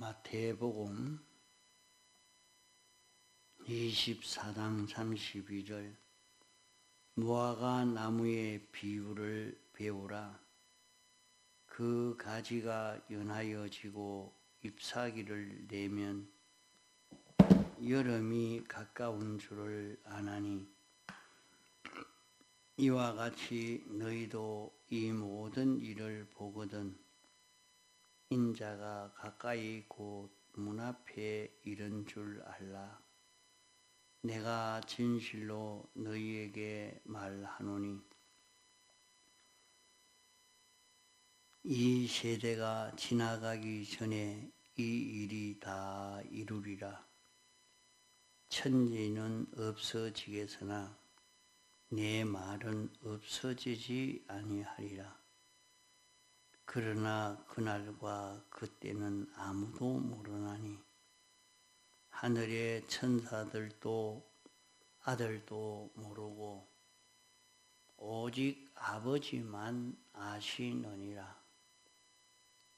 마태복음 24장 32절 무화과 나무의 비유를 배우라. 그 가지가 연하여지고 잎사귀를 내면 여름이 가까운 줄을 아나니 이와 같이 너희도 이 모든 일을 보거든 인자가 가까이 곧 문 앞에 이른 줄 알라. 내가 진실로 너희에게 말하노니 이 세대가 지나가기 전에 이 일이 다 이루리라. 천지는 없어지겠으나 내 말은 없어지지 아니하리라. 그러나 그날과 그때는 아무도 모르나니 하늘의 천사들도 아들도 모르고 오직 아버지만 아시느니라.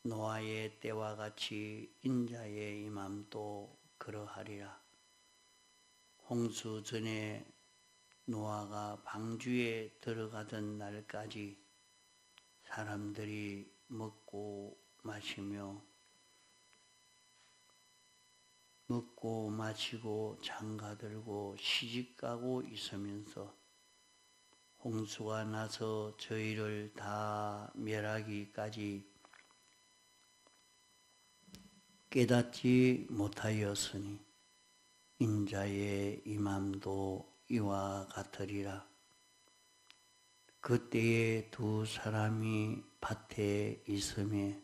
노아의 때와 같이 인자의 임함도 그러하리라. 홍수 전에 노아가 방주에 들어가던 날까지 사람들이 먹고 마시고 장가들고 시집가고 있으면서 홍수가 나서 저희를 다 멸하기까지 깨닫지 못하였으니 인자의 임함도 이와 같으리라. 그때에 두 사람이 밭에 있음에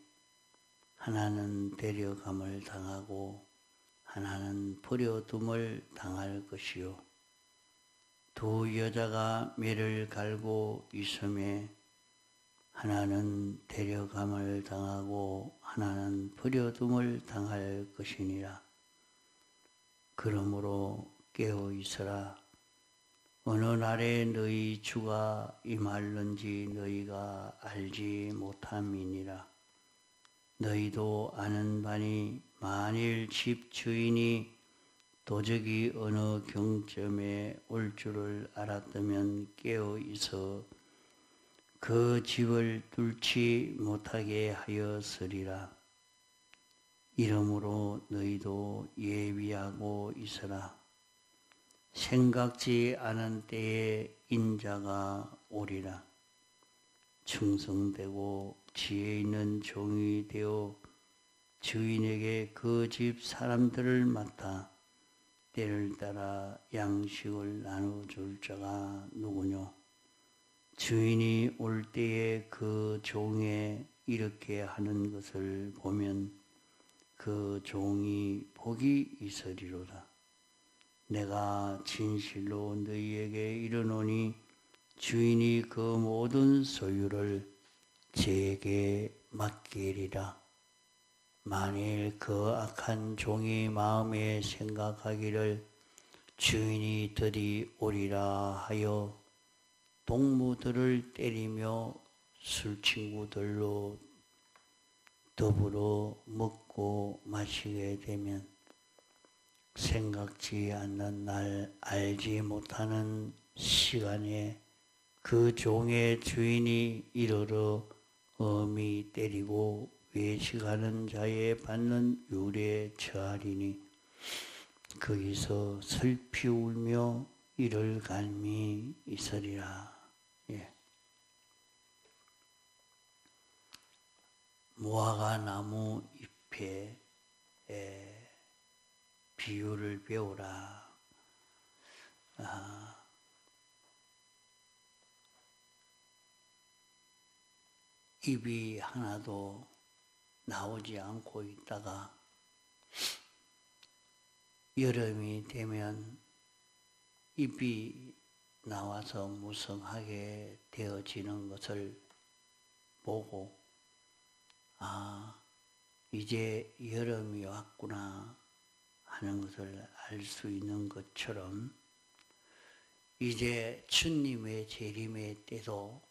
하나는 데려감을 당하고 하나는 버려둠을 당할 것이요 두 여자가 매를 갈고 있음에 하나는 데려감을 당하고 하나는 버려둠을 당할 것이니라. 그러므로 깨어 있으라. 어느 날에 너희 주가 임할는지 너희가 알지 못함이니라. 너희도 아는 바니 만일 집 주인이 도적이 어느 경점에 올 줄을 알았다면 깨어 있어 그 집을 뚫지 못하게 하였으리라. 이러므로 너희도 예비하고 있으라. 생각지 않은 때에 인자가 오리라. 충성되고 지혜 있는 종이 되어 주인에게 그 집 사람들을 맡아 때를 따라 양식을 나눠줄 자가 누구뇨? 주인이 올 때에 그 종에 이렇게 하는 것을 보면 그 종이 복이 있으리로다. 내가 진실로 너희에게 이르노니 주인이 그 모든 소유를 제게 맡기리라. 만일 그 악한 종이 마음에 생각하기를 주인이 들이 오리라 하여 동무들을 때리며 술친구들로 더불어 먹고 마시게 되면 생각지 않는 날 알지 못하는 시간에 그 종의 주인이 이르러 엄히 때리고 외식하는 자에 받는 율에 처하리니 거기서 슬피 울며 이를 갈미 있으리라. 무화과 나무 잎에 비유를 배우라. 잎이 하나도 나오지 않고 있다가 여름이 되면 잎이 나와서 무성하게 되어지는 것을 보고 이제 여름이 왔구나 하는 것을 알 수 있는 것처럼 이제 주님의 재림의 때도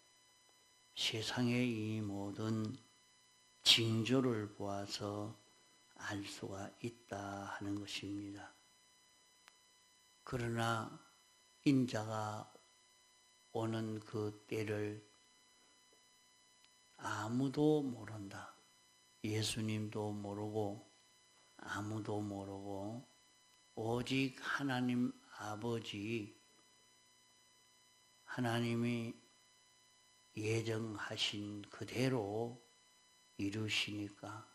세상의 이 모든 징조를 보아서 알 수가 있다 하는 것입니다. 그러나 인자가 오는 그 때를 아무도 모른다. 예수님도 모르고 아무도 모르고 오직 하나님 아버지, 하나님이 예정하신 그대로 이루시니까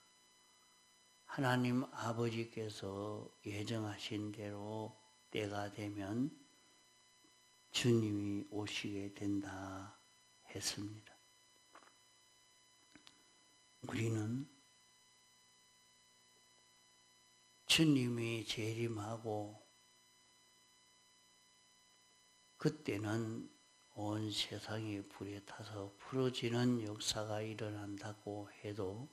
하나님 아버지께서 예정하신 대로 때가 되면 주님이 오시게 된다 했습니다. 우리는 주님이 재림하고 그때는 온 세상이 불에 타서 부러지는 역사가 일어난다고 해도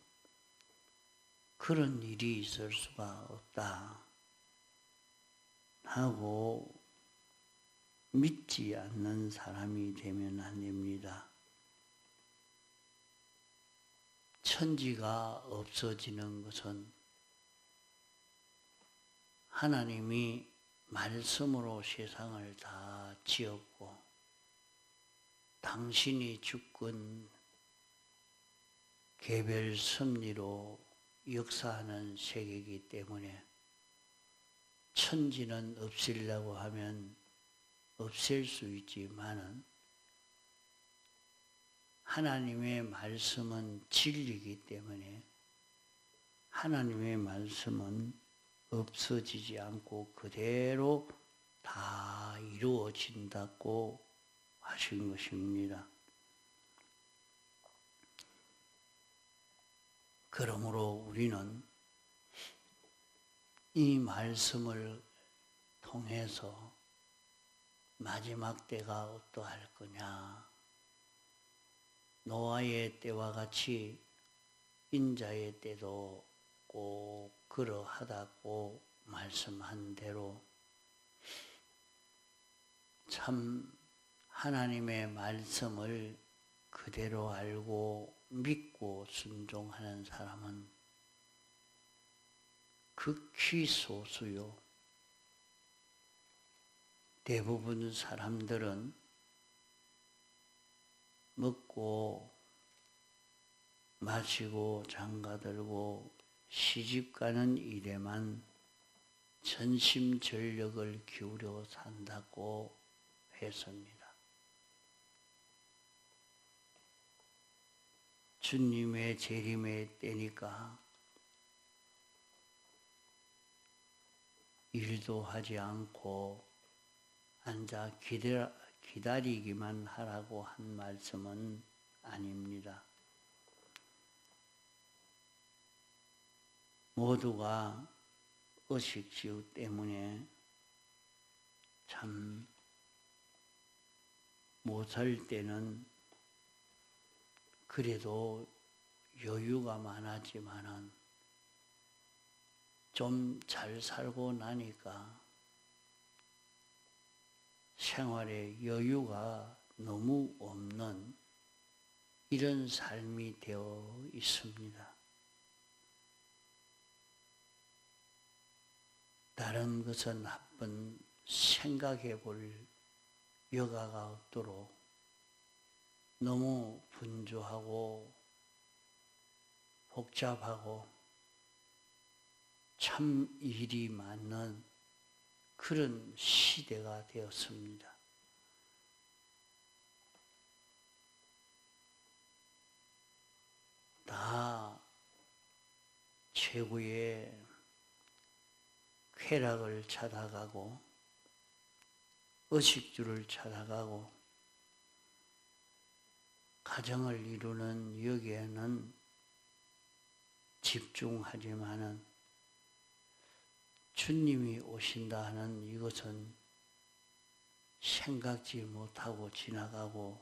그런 일이 있을 수가 없다 하고 믿지 않는 사람이 되면 안 됩니다. 천지가 없어지는 것은 하나님이 말씀으로 세상을 다 지었고 당신이 주권 개별 섭리로 역사하는 세계이기 때문에 천지는 없애려고 하면 없앨 수 있지만은 하나님의 말씀은 진리이기 때문에 하나님의 말씀은 없어지지 않고 그대로 다 이루어진다고 하신 것입니다. 그러므로 우리는 이 말씀을 통해서 마지막 때가 어떠할 거냐, 노아의 때와 같이 인자의 때도 꼭 그러하다고 말씀한 대로 참 하나님의 말씀을 그대로 알고 믿고 순종하는 사람은 극히 소수요. 대부분 사람들은 먹고 마시고 장가들고 시집가는 일에만 전심전력을 기울여 산다고 했습니다. 주님의 재림의 때니까 일도 하지 않고 앉아 기다리기만 하라고 한 말씀은 아닙니다. 모두가 의식주 때문에 참 못 살 때는 그래도 여유가 많았지만은 좀 잘 살고 나니까 생활에 여유가 너무 없는 이런 삶이 되어 있습니다. 다른 것은 한번 생각해 볼 여가가 없도록 너무 분주하고 복잡하고 참 일이 많은 그런 시대가 되었습니다. 다 최고의 쾌락을 찾아가고 의식주를 찾아가고 가정을 이루는 여기에는 집중하지만은 주님이 오신다 하는 이것은 생각지 못하고 지나가고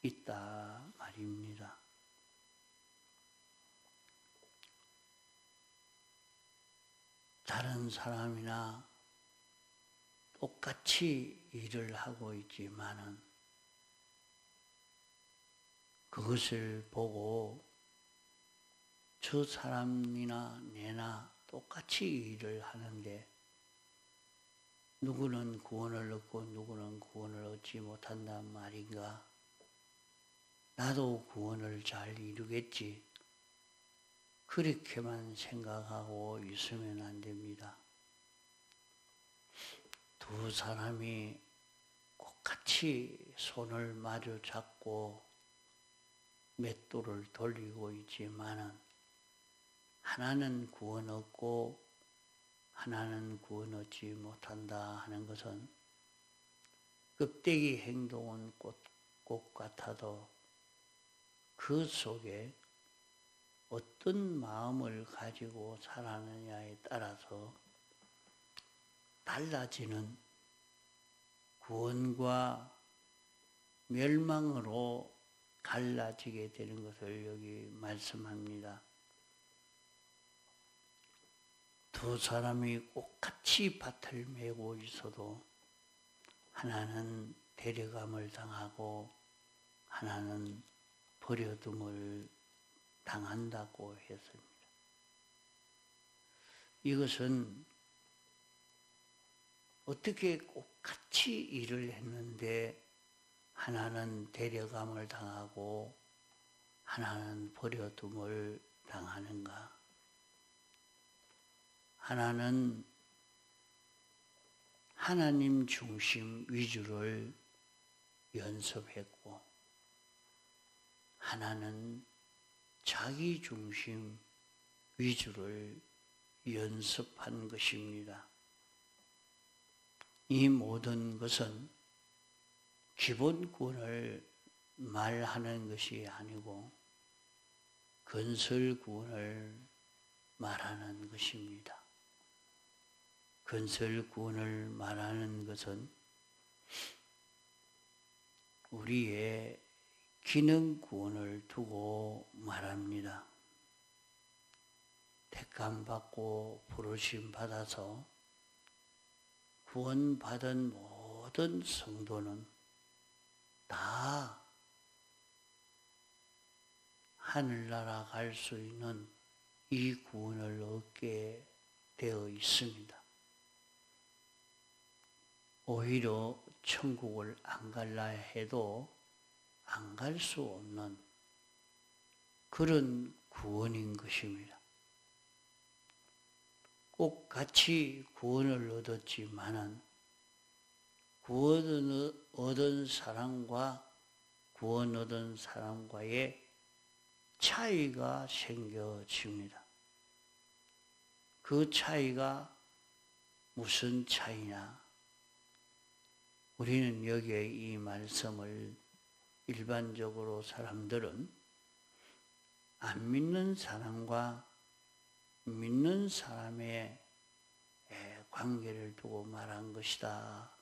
있다 말입니다. 다른 사람이나 똑같이 일을 하고 있지만은 그것을 보고 저 사람이나 내나 똑같이 일을 하는데 누구는 구원을 얻고 누구는 구원을 얻지 못한단 말인가? 나도 구원을 잘 이루겠지. 그렇게만 생각하고 있으면 안 됩니다. 두 사람이 똑같이 손을 마주 잡고 맷돌을 돌리고 있지만은 하나는 구원 얻고 하나는 구원 얻지 못한다 하는 것은 껍데기 행동은 꽃 같아도 그 속에 어떤 마음을 가지고 살아느냐에 따라서 달라지는 구원과 멸망으로 갈라지게 되는 것을 여기 말씀합니다. 두 사람이 똑같이 밭을 메고 있어도 하나는 데려감을 당하고 하나는 버려둠을 당한다고 했습니다. 이것은 어떻게 똑같이 일을 했는데 하나는 데려감을 당하고 하나는 버려둠을 당하는가? 하나는 하나님 중심 위주를 연습했고 하나는 자기 중심 위주를 연습한 것입니다. 이 모든 것은 기본 구원을 말하는 것이 아니고 건설 구원을 말하는 것입니다. 건설 구원을 말하는 것은 우리의 기능 구원을 두고 말합니다. 택함 받고 부르심 받아서 구원받은 모든 성도는 다 하늘나라 갈 수 있는 이 구원을 얻게 되어 있습니다. 오히려 천국을 안 갈라 해도 안 갈 수 없는 그런 구원인 것입니다. 꼭 같이 구원을 얻었지만은 구원을 얻은 사람과 구원 얻은 사람과의 차이가 생겨집니다. 그 차이가 무슨 차이냐? 우리는 여기에 이 말씀을 일반적으로 사람들은 안 믿는 사람과 믿는 사람의 관계를 두고 말한 것이다.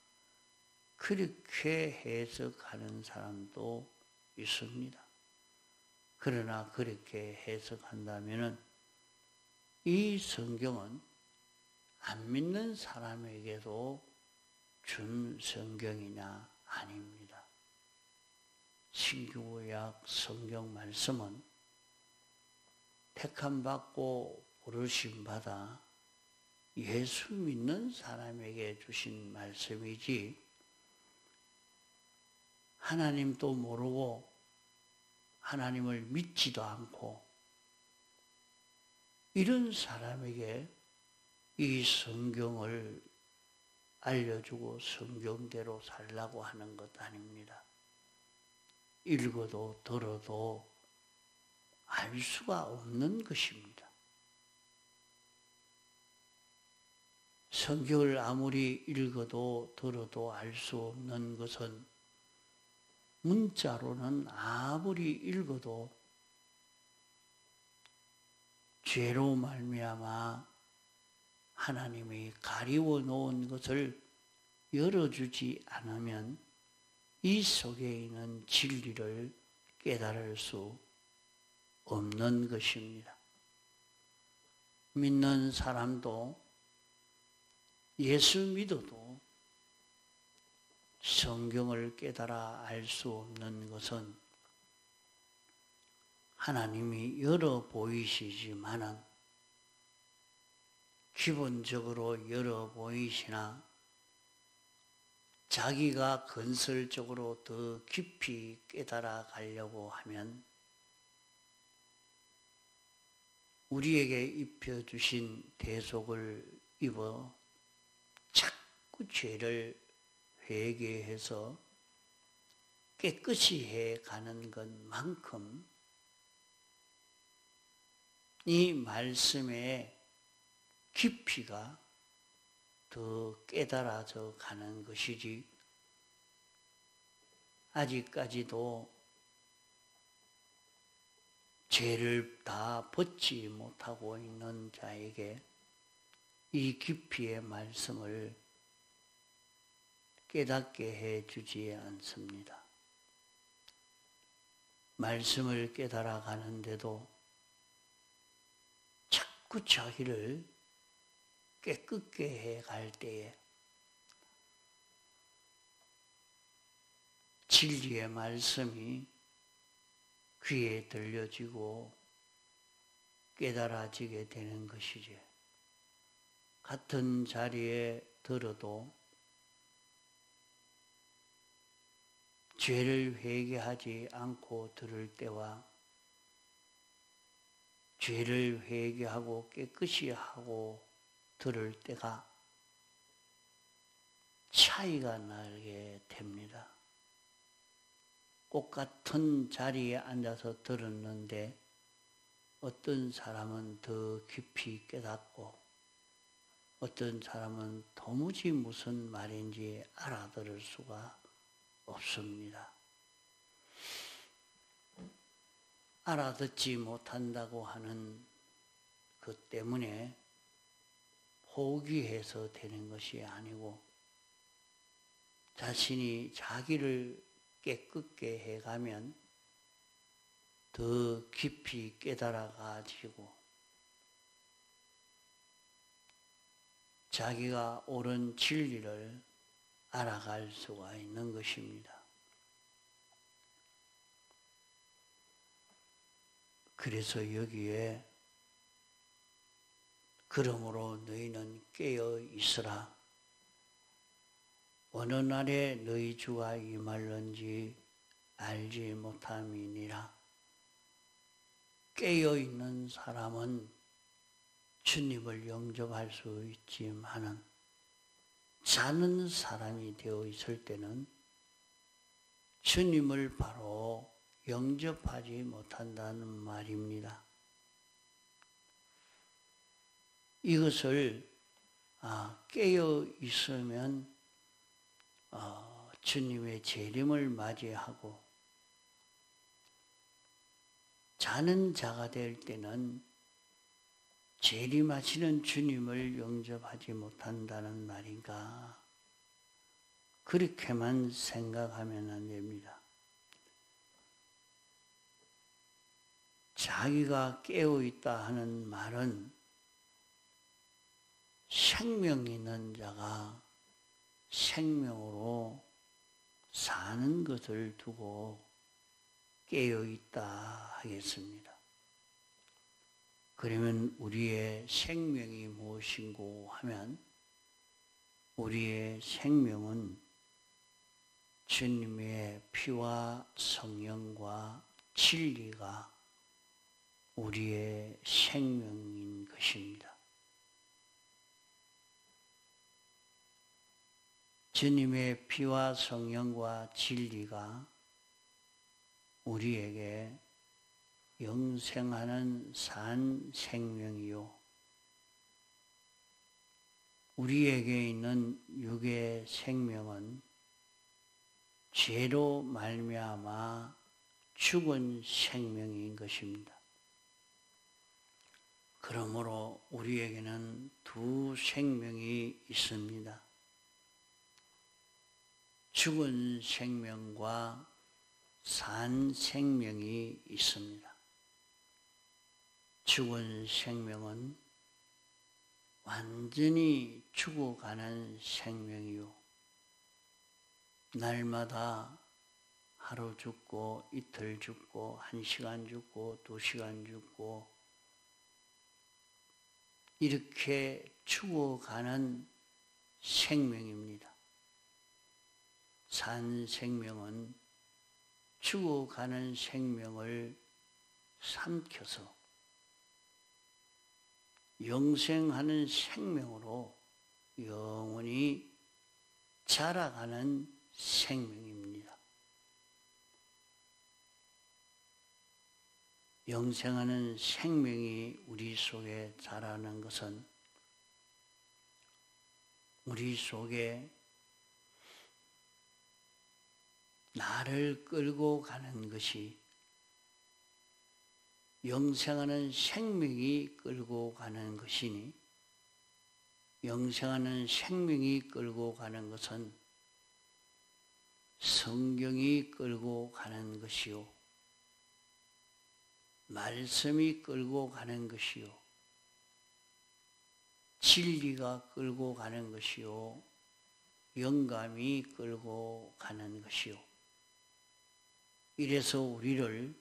그렇게 해석하는 사람도 있습니다. 그러나 그렇게 해석한다면 이 성경은 안 믿는 사람에게도 준 성경이냐? 아닙니다. 신구약 성경 말씀은 택함 받고 부르심 받아 예수 믿는 사람에게 주신 말씀이지 하나님도 모르고 하나님을 믿지도 않고 이런 사람에게 이 성경을 알려주고 성경대로 살라고 하는 것 아닙니다. 읽어도 들어도 알 수가 없는 것입니다. 성경을 아무리 읽어도 들어도 알 수 없는 것은 문자로는 아무리 읽어도 죄로 말미암아 하나님이 가리워 놓은 것을 열어주지 않으면 이 속에 있는 진리를 깨달을 수 없는 것입니다. 믿는 사람도 예수 믿어도 성경을 깨달아 알 수 없는 것은 하나님이 열어 보이시지만은 기본적으로 열어 보이시나 자기가 건설적으로 더 깊이 깨달아 가려고 하면 우리에게 입혀주신 대속을 입어 자꾸 죄를 회개해서 깨끗이 해가는 것만큼 이 말씀의 깊이가 더 깨달아져 가는 것이지, 아직까지도 죄를 다 벗지 못하고 있는 자에게 이 깊이의 말씀을 깨닫게 해 주지 않습니다. 말씀을 깨달아 가는데도 자꾸 자기를 깨끗게 해 갈 때에 진리의 말씀이 귀에 들려지고 깨달아지게 되는 것이지, 같은 자리에 들어도 죄를 회개하지 않고 들을 때와 죄를 회개하고 깨끗이 하고 들을 때가 차이가 나게 됩니다. 똑같은 자리에 앉아서 들었는데 어떤 사람은 더 깊이 깨닫고 어떤 사람은 도무지 무슨 말인지 알아들을 수가 없습니다. 알아듣지 못한다고 하는 것 때문에 포기해서 되는 것이 아니고 자신이 자기를 깨끗게 해가면 더 깊이 깨달아 가지고 자기가 옳은 진리를 알아갈 수가 있는 것입니다. 그래서 여기에 그러므로 너희는 깨어 있으라. 어느 날에 너희 주가 임할는지 알지 못함이니라. 깨어 있는 사람은 주님을 영접할 수 있지만은 자는 사람이 되어 있을 때는 주님을 바로 영접하지 못한다는 말입니다. 이것을 깨어 있으면 주님의 재림을 맞이하고 자는 자가 될 때는 재림하시는 주님을 영접하지 못한다는 말인가? 그렇게만 생각하면 안 됩니다. 자기가 깨어있다 하는 말은 생명 있는 자가 생명으로 사는 것을 두고 깨어있다 하겠습니다. 그러면 우리의 생명이 무엇인고 하면 우리의 생명은 주님의 피와 성령과 진리가 우리의 생명인 것입니다. 주님의 피와 성령과 진리가 우리에게 영생하는 산 생명이요, 우리에게 있는 육의 생명은 죄로 말미암아 죽은 생명인 것입니다. 그러므로 우리에게는 두 생명이 있습니다. 죽은 생명과 산 생명이 있습니다. 죽은 생명은 완전히 죽어가는 생명이요, 날마다 하루 죽고 이틀 죽고 1시간 죽고 2시간 죽고 이렇게 죽어가는 생명입니다. 산 생명은 죽어가는 생명을 삼켜서 영생하는 생명으로 영원히 자라가는 생명입니다. 영생하는 생명이 우리 속에 자라는 것은 우리 속에 나를 끌고 가는 것이 영생하는 생명이 끌고 가는 것이니 영생하는 생명이 끌고 가는 것은 성경이 끌고 가는 것이요 말씀이 끌고 가는 것이요 진리가 끌고 가는 것이요 영감이 끌고 가는 것이요 이래서 우리를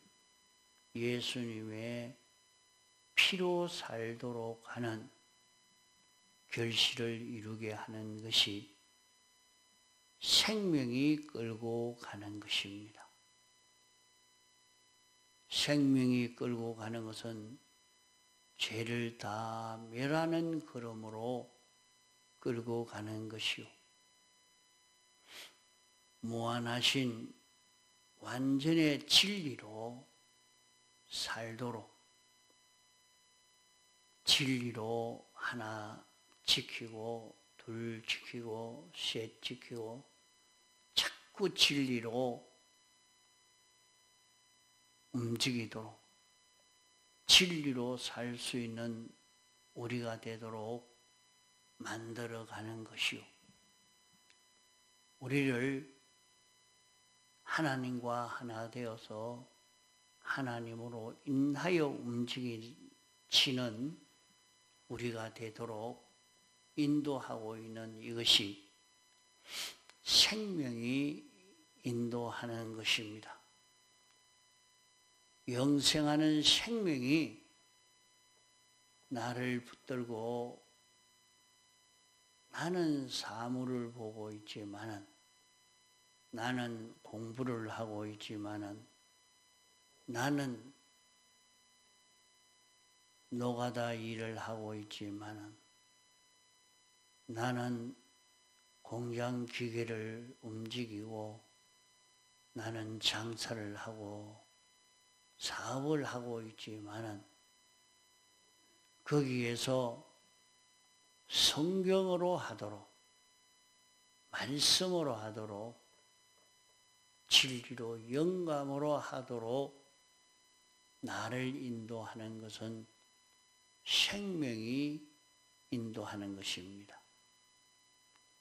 예수님의 피로 살도록 하는 결실을 이루게 하는 것이 생명이 끌고 가는 것입니다. 생명이 끌고 가는 것은 죄를 다 멸하는 걸음으로 끌고 가는 것이요 무한하신 완전의 진리로 살도록 진리로 하나 지키고 둘 지키고 셋 지키고 자꾸 진리로 움직이도록 진리로 살 수 있는 우리가 되도록 만들어가는 것이요 우리를 하나님과 하나 되어서 하나님으로 인하여 움직이는 우리가 되도록 인도하고 있는 이것이 생명이 인도하는 것입니다. 영생하는 생명이 나를 붙들고 나는 사물을 보고 있지만은 나는 공부를 하고 있지만은 나는 노가다 일을 하고 있지만은 나는 공장 기계를 움직이고 나는 장사를 하고 사업을 하고 있지만은 거기에서 성경으로 하도록 말씀으로 하도록 진리로 영감으로 하도록 나를 인도하는 것은 생명이 인도하는 것입니다.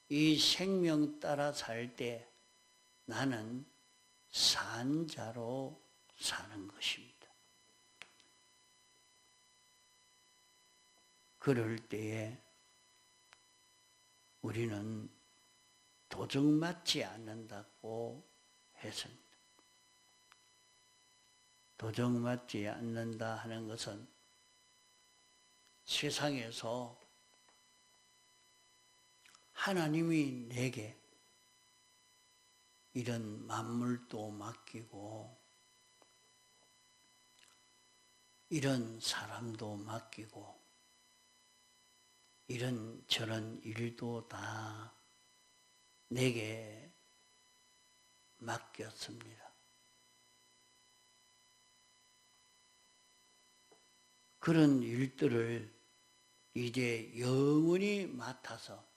이 생명 따라 살 때 나는 산자로 사는 것입니다. 그럴 때에 우리는 도적맞지 않는다고 했습니다. 도적맞지 않는다 하는 것은 세상에서 하나님이 내게 이런 만물도 맡기고 이런 사람도 맡기고 이런 저런 일도 다 내게 맡겼습니다. 그런 일들을 이제 영원히 맡아서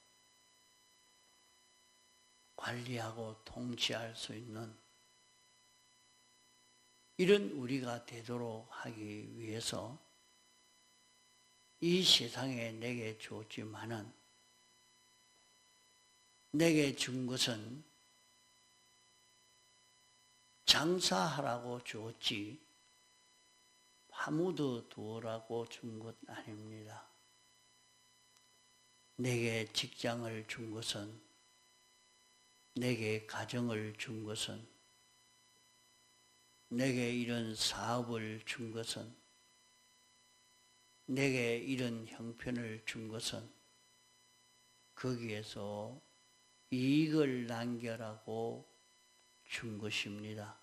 관리하고 통치할 수 있는 이런 우리가 되도록 하기 위해서 이 세상에 내게 줬지만은 내게 준 것은 장사하라고 줬지 파묻어 두라고 준 것 아닙니다. 내게 직장을 준 것은 내게 가정을 준 것은 내게 이런 사업을 준 것은 내게 이런 형편을 준 것은 거기에서 이익을 남겨라고 준 것입니다.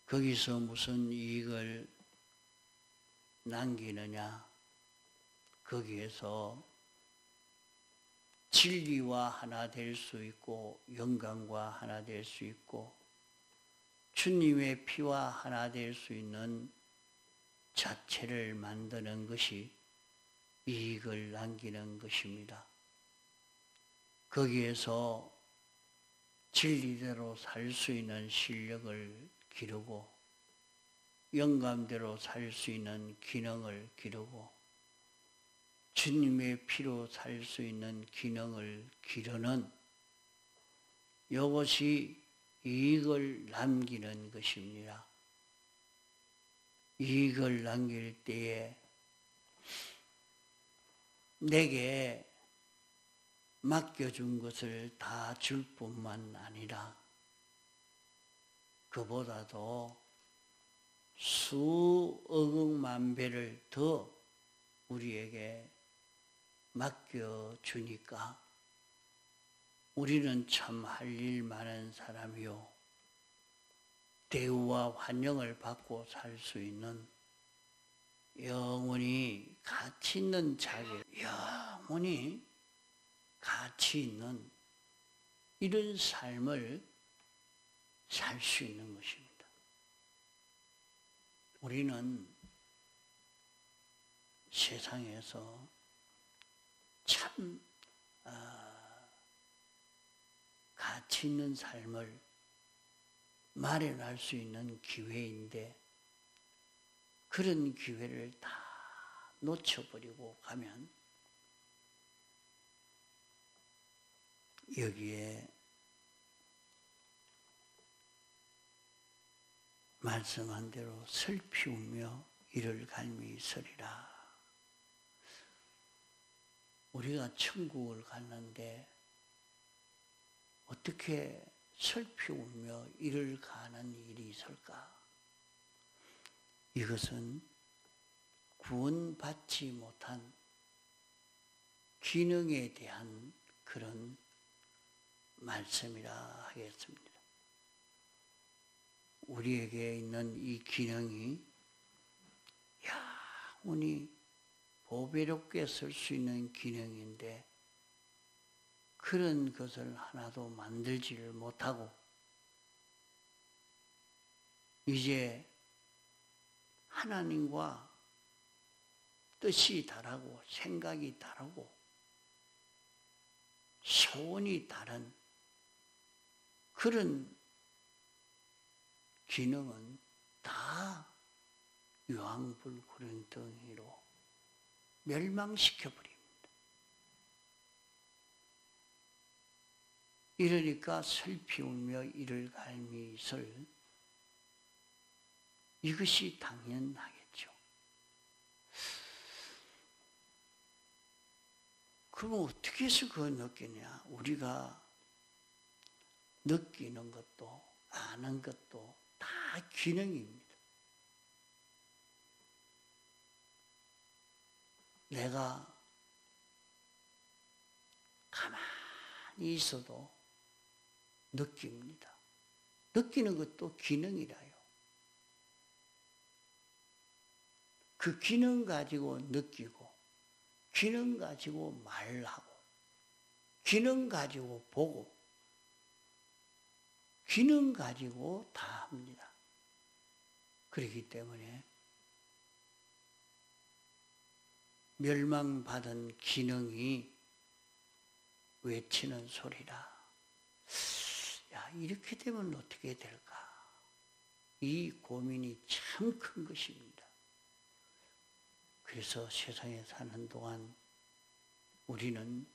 거기서 무슨 이익을 남기느냐? 거기에서 진리와 하나 될 수 있고 영광과 하나 될 수 있고 주님의 피와 하나 될 수 있는 자체를 만드는 것이 이익을 남기는 것입니다. 거기에서 진리대로 살 수 있는 실력을 기르고 영감대로 살 수 있는 기능을 기르고 주님의 피로 살 수 있는 기능을 기르는 이것이 이익을 남기는 것입니다. 이익을 남길 때에 내게 맡겨준 것을 다 줄 뿐만 아니라 그보다도 수억억만 배를 더 우리에게 맡겨주니까 우리는 참 할 일 많은 사람이요. 대우와 환영을 받고 살 수 있는 영원히 가치 있는 자기, 영원히 가치 있는 이런 삶을 살 수 있는 것입니다. 우리는 세상에서 참 가치 있는 삶을 마련할 수 있는 기회인데 그런 기회를 다 놓쳐버리고 가면 여기에 말씀한 대로 슬피우며 이를 갈미 서리라. 우리가 천국을 갔는데 어떻게 슬피우며 이를 가는 일이 있을까? 이것은 구원받지 못한 기능에 대한 그런 말씀이라 하겠습니다. 우리에게 있는 이 기능이 영원히 보배롭게 쓸 수 있는 기능인데 그런 것을 하나도 만들지를 못하고 이제 하나님과 뜻이 다르고 생각이 다르고 소원이 다른 그런 기능은 다 유황불구렁텅이로 멸망시켜버립니다. 이러니까 슬피우며 이를 갈미 설 이것이 당연하겠죠. 그럼 어떻게 해서 그걸 느끼냐? 우리가 느끼는 것도 아는 것도 다 기능입니다. 내가 가만히 있어도 느낍니다. 느끼는 것도 기능이라요. 그 기능 가지고 느끼고 기능 가지고 말하고 기능 가지고 보고 기능 가지고 다 합니다. 그렇기 때문에 멸망받은 기능이 외치는 소리라. 야, 이렇게 되면 어떻게 될까? 이 고민이 참 큰 것입니다. 그래서 세상에 사는 동안 우리는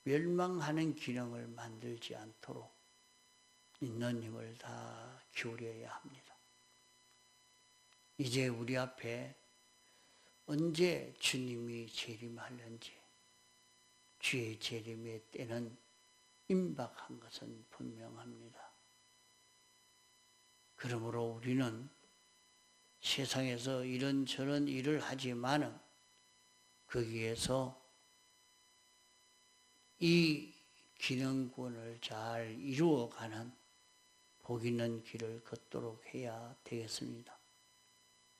멸망하는 기능을 만들지 않도록 있는 힘을 다 기울여야 합니다. 이제 우리 앞에 언제 주님이 재림하는지 주의 재림의 때는 임박한 것은 분명합니다. 그러므로 우리는 세상에서 이런저런 일을 하지만은 거기에서 이 기능구원을 잘 이루어가는 복 있는 길을 걷도록 해야 되겠습니다.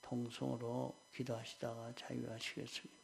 통성으로 기도하시다가 자유하시겠습니다.